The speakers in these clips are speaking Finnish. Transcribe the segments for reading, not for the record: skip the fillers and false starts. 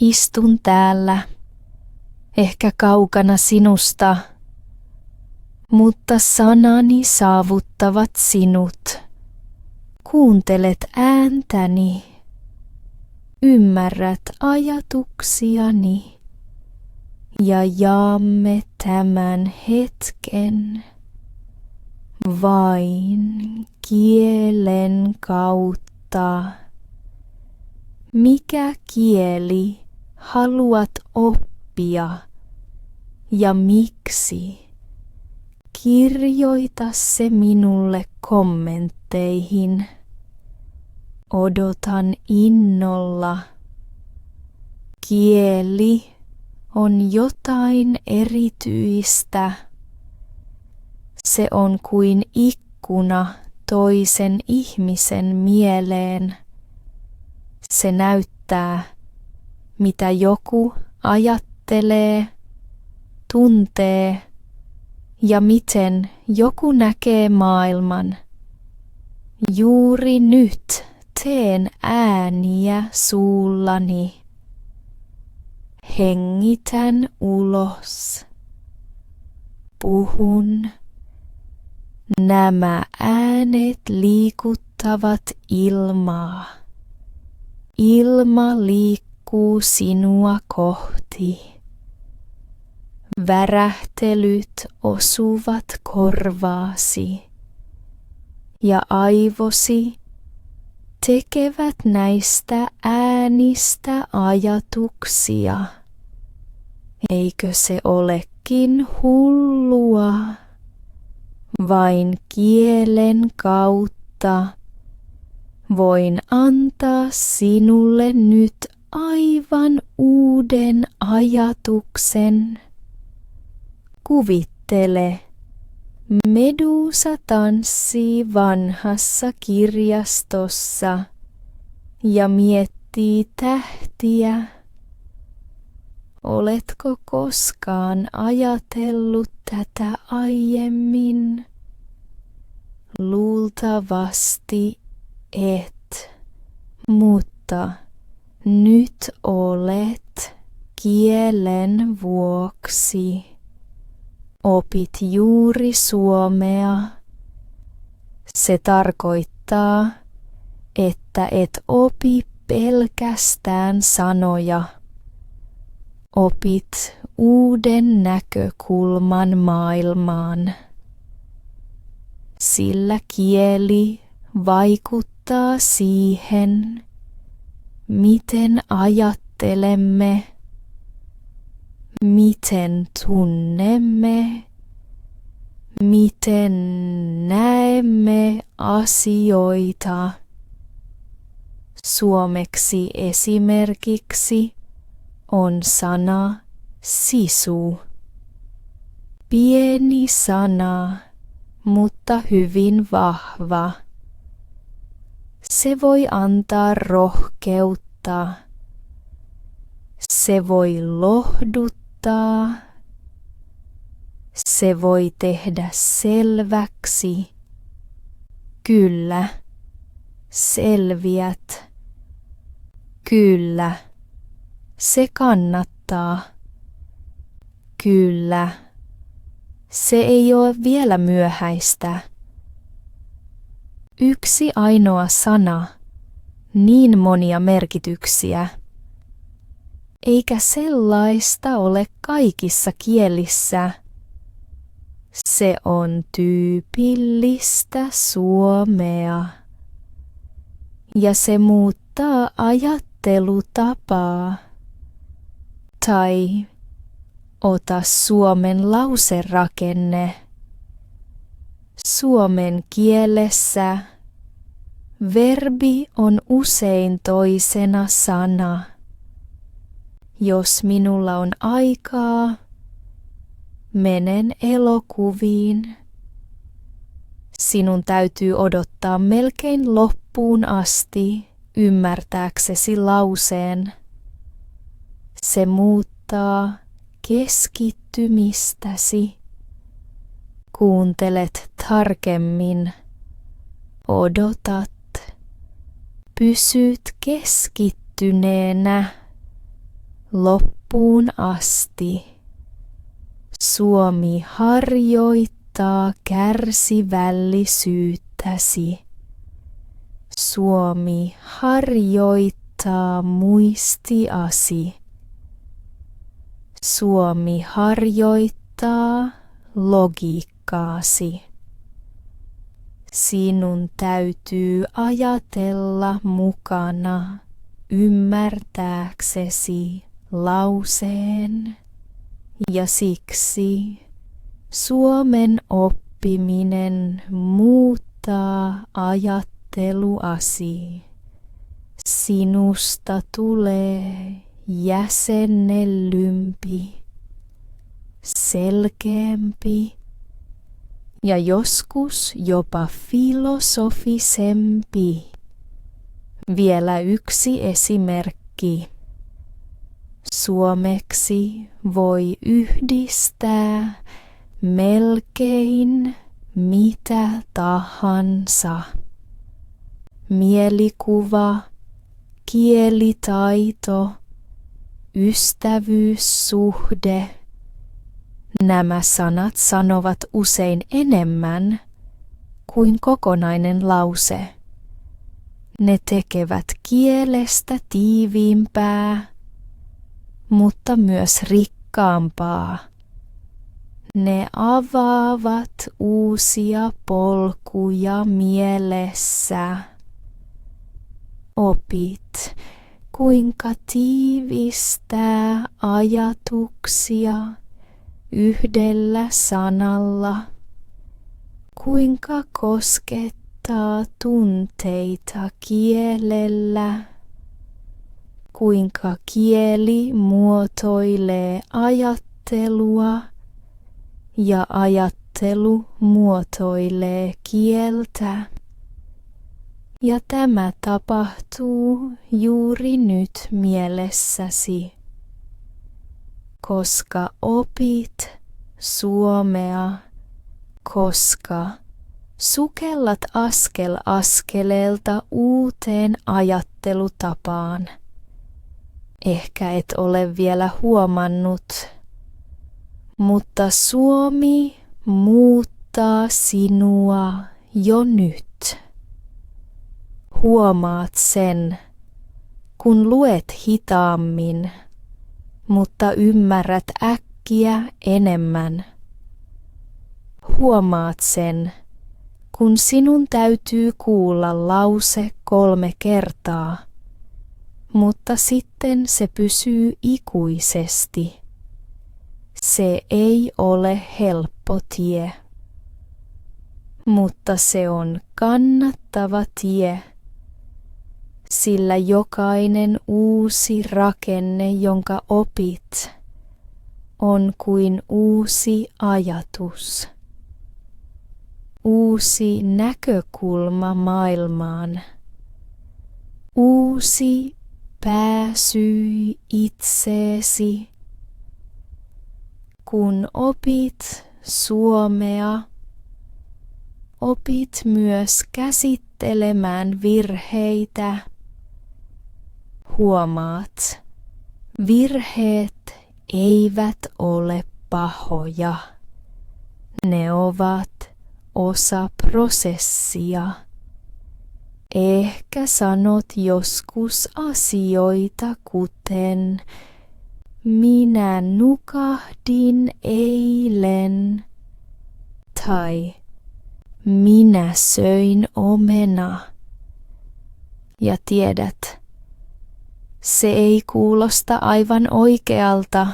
Istun täällä, ehkä kaukana sinusta, mutta sanani saavuttavat sinut. Kuuntelet ääntäni, ymmärrät ajatuksiani ja jaamme tämän hetken vain kielen kautta. Mikä kieli haluat oppia ja miksi? Kirjoita se minulle kommentteihin. Odotan innolla. Kieli on jotain erityistä. Se on kuin ikkuna toisen ihmisen mieleen. Se näyttää, mitä joku ajattelee, tuntee ja miten joku näkee maailman. Juuri nyt teen ääniä suullani. Hengitän ulos. Puhun. Nämä äänet liikuttavat ilmaa. Ilma liikkuu sinua kohti. Värähtelyt osuvat korvaasi ja aivosi tekevät näistä äänistä ajatuksia. Eikö se olekin hullua? Vain kielen kautta voin antaa sinulle nyt aivan uuden ajatuksen. Kuvittele, Medusa tanssii vanhassa kirjastossa ja miettii tähtiä. Oletko koskaan ajatellut tätä aiemmin? Luultavasti et, mutta nyt olet kielen vuoksi. Opit juuri suomea. Se tarkoittaa, että et opi pelkästään sanoja. Opit uuden näkökulman maailmaan. Sillä kieli vaikuttaa siihen, miten ajattelemme, miten tunnemme, miten näemme asioita. Suomeksi esimerkiksi on sana sisu. Pieni sana, mutta hyvin vahva. Se voi antaa rohkeutta. Se voi lohduttaa. Se voi tehdä selväksi. Kyllä, selviät. Kyllä, se kannattaa. Kyllä, se ei ole vielä myöhäistä. Yksi ainoa sana, niin monia merkityksiä. Eikä sellaista ole kaikissa kielissä. Se on tyypillistä suomea. Ja se muuttaa ajattelutapaa. Tai ota suomen lauserakenne. Suomen kielessä verbi on usein toisena sana. Jos minulla on aikaa, menen elokuviin. Sinun täytyy odottaa melkein loppuun asti ymmärtääksesi lauseen. Se muuttaa keskittymistäsi. Kuuntelet tarkemmin. Odotat. Pysyt keskittyneenä. loppuun asti. Suomi harjoittaa kärsivällisyyttäsi. Suomi harjoittaa muistiasi. Suomi harjoittaa logiikkaasi. Sinun täytyy ajatella mukana ymmärtääksesi lauseen ja siksi suomen oppiminen muuttaa ajatteluasi. Sinusta tulee jäsennellympi, selkeämpi ja joskus jopa filosofisempi. Vielä yksi esimerkki. Suomeksi voi yhdistää melkein mitä tahansa. Mielikuva, kielitaito, ystävyyssuhde. Nämä sanat sanovat usein enemmän kuin kokonainen lause. Ne tekevät kielestä tiiviimpää, mutta myös rikkaampaa. Ne avaavat uusia polkuja mielessä. Opit, kuinka tiivistää ajatuksia yhdellä sanalla, kuinka koskettaa tunteita kielellä, kuinka kieli muotoilee ajattelua ja ajattelu muotoilee kieltä. Ja tämä tapahtuu juuri nyt mielessäsi, koska opit suomea, koska sukellat askel askeleelta uuteen ajattelutapaan. Ehkä et ole vielä huomannut, mutta suomi muuttaa sinua jo nyt. Huomaat sen, kun luet hitaammin, mutta ymmärrät äkkiä enemmän. Huomaat sen, kun sinun täytyy kuulla lause 3 kertaa, mutta sitten se pysyy ikuisesti. Se ei ole helppo tie, mutta se on kannattava tie, sillä jokainen uusi rakenne, jonka opit, on kuin uusi ajatus, uusi näkökulma maailmaan, uusi pääsy itseesi. Kun opit suomea, opit myös käsittelemään virheitä. Huomaat, virheet eivät ole pahoja. Ne ovat osa prosessia. Ehkä sanot joskus asioita kuten minä nukahdin eilen tai minä söin omena. Ja tiedät, se ei kuulosta aivan oikealta,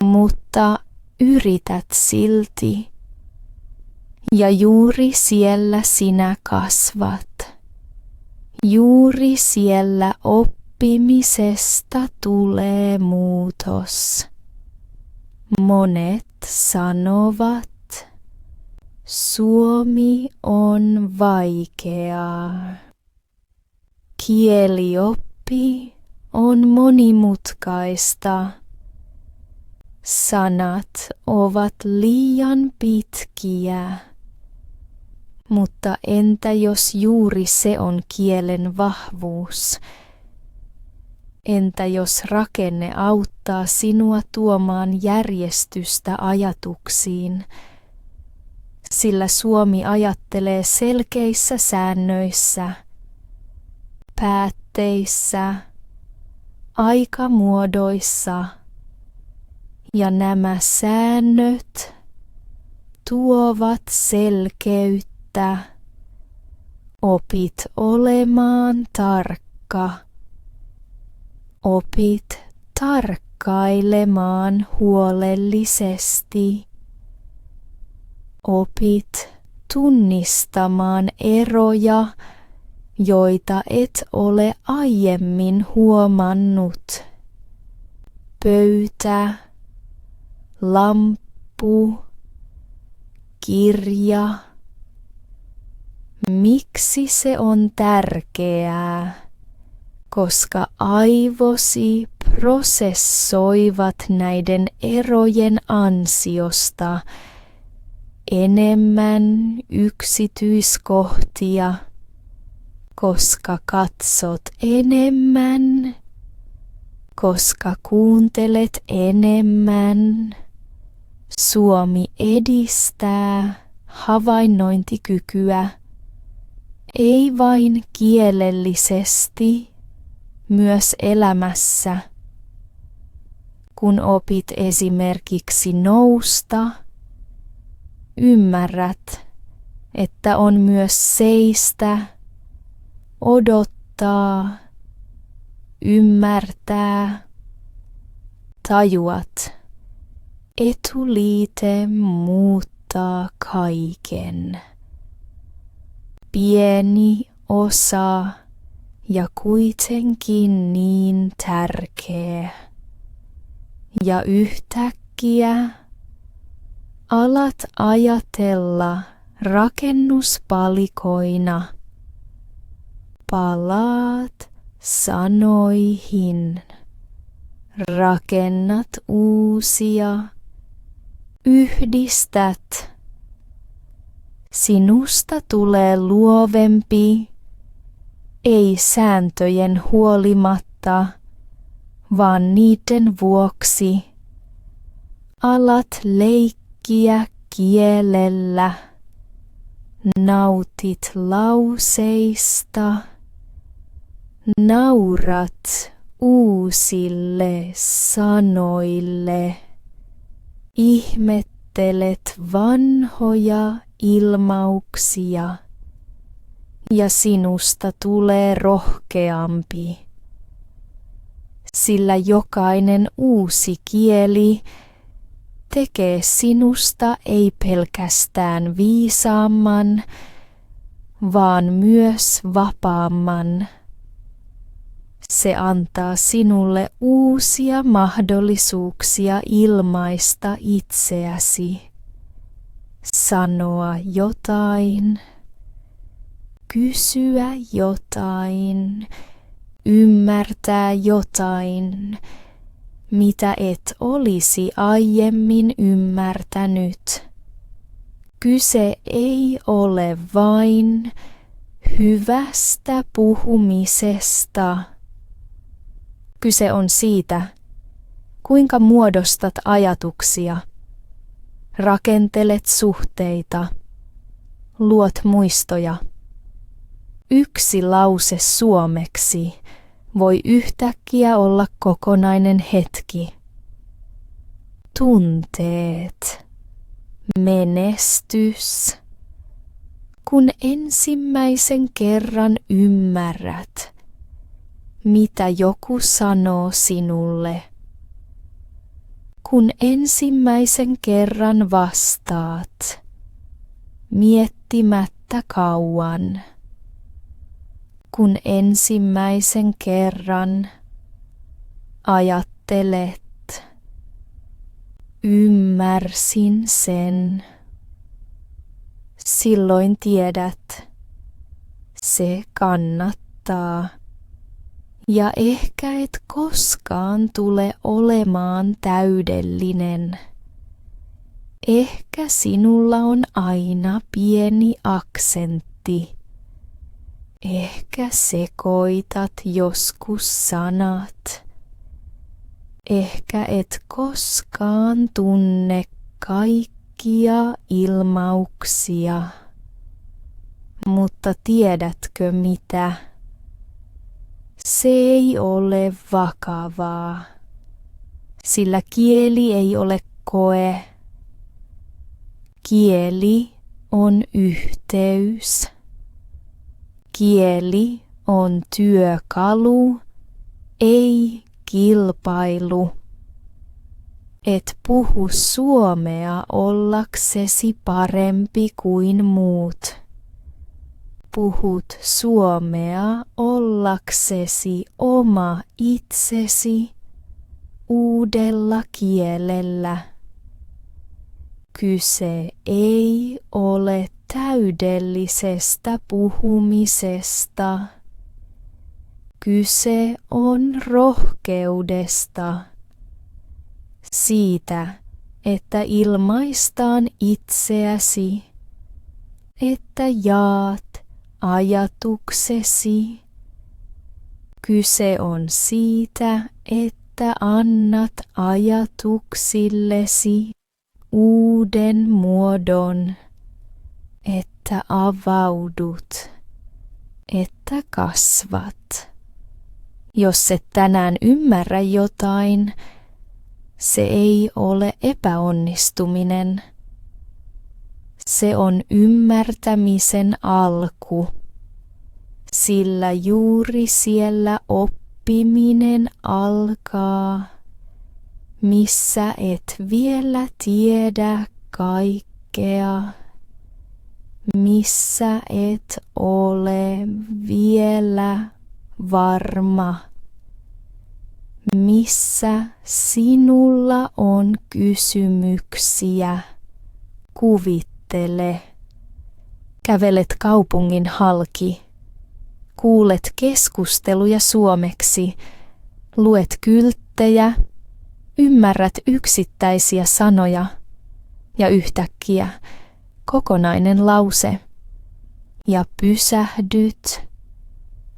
mutta yrität silti. Ja juuri siellä sinä kasvat. Juuri siellä oppimisesta tulee muutos. Monet sanovat, suomi on vaikeaa. Kielioppi on monimutkaista. Sanat ovat liian pitkiä. Mutta entä jos juuri se on kielen vahvuus? Entä jos rakenne auttaa sinua tuomaan järjestystä ajatuksiin? Sillä Suomi ajattelee selkeissä säännöissä, päätteissä, aikamuodoissa, ja nämä säännöt tuovat selkeyttä. Opit olemaan tarkka. Opit tarkkailemaan huolellisesti. Opit tunnistamaan eroja, joita et ole aiemmin huomannut. Pöytä, lamppu, kirja. Miksi se on tärkeää? Koska aivosi prosessoivat näiden erojen ansiosta enemmän yksityiskohtia, koska katsot enemmän, koska kuuntelet enemmän. Suomi edistää havainnointikykyä, ei vain kielellisesti, myös elämässä. Kun opit esimerkiksi nousta, ymmärrät, että on myös seistä, odottaa, ymmärtää, tajuat. Etuliite muuttaa kaiken. Pieni osa ja kuitenkin niin tärkeä. Ja yhtäkkiä alat ajatella rakennuspalikoina. Palaat sanoihin. Rakennat uusia. Yhdistät. Sinusta tulee luovempi, ei sääntöjen huolimatta, vaan niiden vuoksi. Alat leikkiä kielellä, nautit lauseista, naurat uusille sanoille. Ihmettelet vanhoja ilmauksia ja sinusta tulee rohkeampi, sillä jokainen uusi kieli tekee sinusta ei pelkästään viisaamman, vaan myös vapaamman. Se antaa sinulle uusia mahdollisuuksia ilmaista itseäsi, sanoa jotain, kysyä jotain, ymmärtää jotain, mitä et olisi aiemmin ymmärtänyt. Kyse ei ole vain hyvästä puhumisesta. Kyse on siitä, kuinka muodostat ajatuksia, rakentelet suhteita, luot muistoja. Yksi lause suomeksi voi yhtäkkiä olla kokonainen hetki. Tunteet, menestys. Kun ensimmäisen kerran ymmärrät, mitä joku sanoo sinulle. Kun ensimmäisen kerran vastaat, miettimättä kauan. Kun ensimmäisen kerran ajattelet, ymmärsin sen. Silloin tiedät, se kannattaa. Ja ehkä et koskaan tule olemaan täydellinen. Ehkä sinulla on aina pieni aksentti. Ehkä sekoitat joskus sanat. Ehkä et koskaan tunne kaikkia ilmauksia. Mutta tiedätkö mitä? Se ei ole vakavaa, sillä kieli ei ole koe. Kieli on yhteys. Kieli on työkalu, ei kilpailu. Et puhu suomea ollaksesi parempi kuin muut. Puhut suomea ollaksesi oma itsesi uudella kielellä. Kyse ei ole täydellisestä puhumisesta. Kyse on rohkeudesta. Siitä, että ilmaistaan itseäsi, että jaat ajatuksesi. Kyse on siitä, että annat ajatuksillesi uuden muodon, että avaudut, että kasvat. Jos et tänään ymmärrä jotain, se ei ole epäonnistuminen. Se on ymmärtämisen alku, sillä juuri siellä oppiminen alkaa, missä et vielä tiedä kaikkea, missä et ole vielä varma, missä sinulla on kysymyksiä. Kuvittele. Kävelet kaupungin halki. Kuulet keskusteluja suomeksi. Luet kylttejä. Ymmärrät yksittäisiä sanoja. Ja yhtäkkiä kokonainen lause. Ja pysähdyt.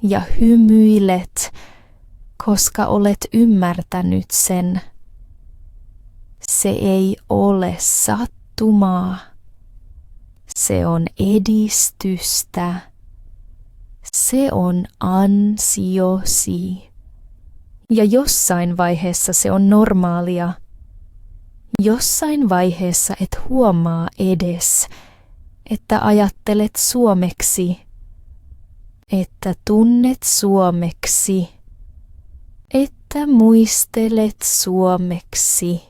Ja hymyilet, koska olet ymmärtänyt sen. Se ei ole sattumaa. Se on edistystä. Se on ansiosi. Ja jossain vaiheessa se on normaalia. Jossain vaiheessa et huomaa edes, että ajattelet suomeksi, että tunnet suomeksi, että muistelet suomeksi.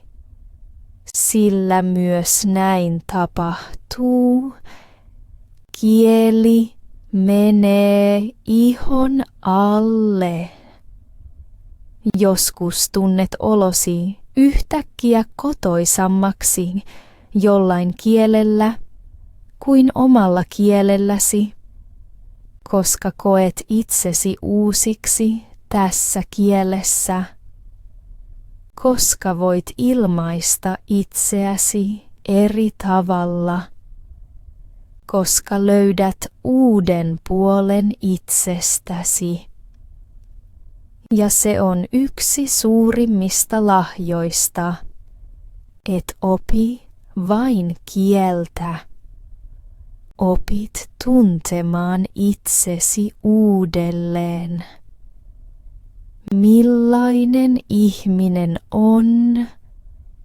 Sillä myös näin tapahtuu. Kieli menee ihon alle. Joskus tunnet olosi yhtäkkiä kotoisammaksi jollain kielellä kuin omalla kielelläsi, koska koet itsesi uusiksi tässä kielessä. Koska voit ilmaista itseäsi eri tavalla, koska löydät uuden puolen itsestäsi. Ja se on yksi suurimmista lahjoista, et opi vain kieltä. Opit tuntemaan itsesi uudelleen. Millainen ihminen on,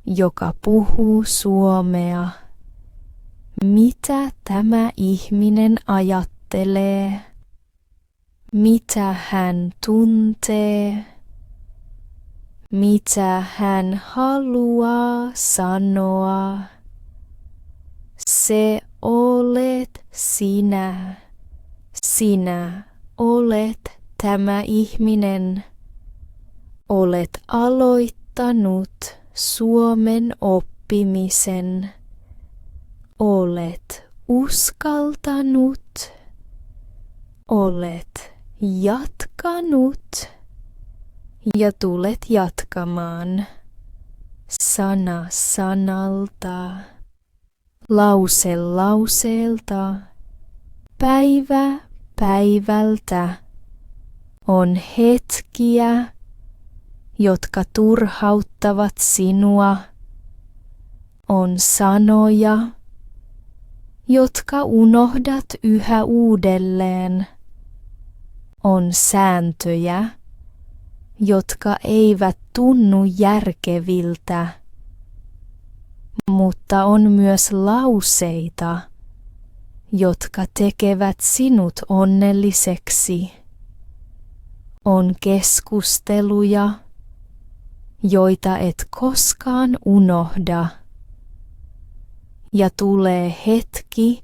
joka puhuu suomea? Mitä tämä ihminen ajattelee? Mitä hän tuntee? Mitä hän haluaa sanoa? Se olet sinä. Sinä olet tämä ihminen. Olet aloittanut suomen oppimisen. Olet uskaltanut. Olet jatkanut ja tulet jatkamaan sana sanalta, lause lauseelta, päivä päivältä on hetkiä, jotka turhauttavat sinua, on sanoja, jotka unohdat yhä uudelleen, on sääntöjä, jotka eivät tunnu järkeviltä, mutta on myös lauseita, jotka tekevät sinut onnelliseksi. On keskusteluja, joita et koskaan unohda. Ja tulee hetki,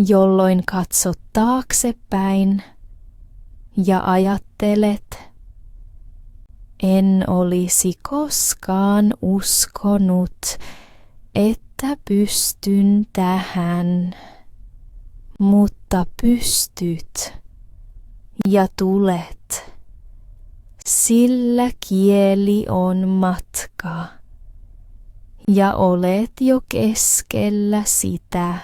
jolloin katsot taaksepäin ja ajattelet, en olisi koskaan uskonut, että pystyn tähän, mutta pystyt ja tulet, sillä kieli on matka ja olet jo keskellä sitä.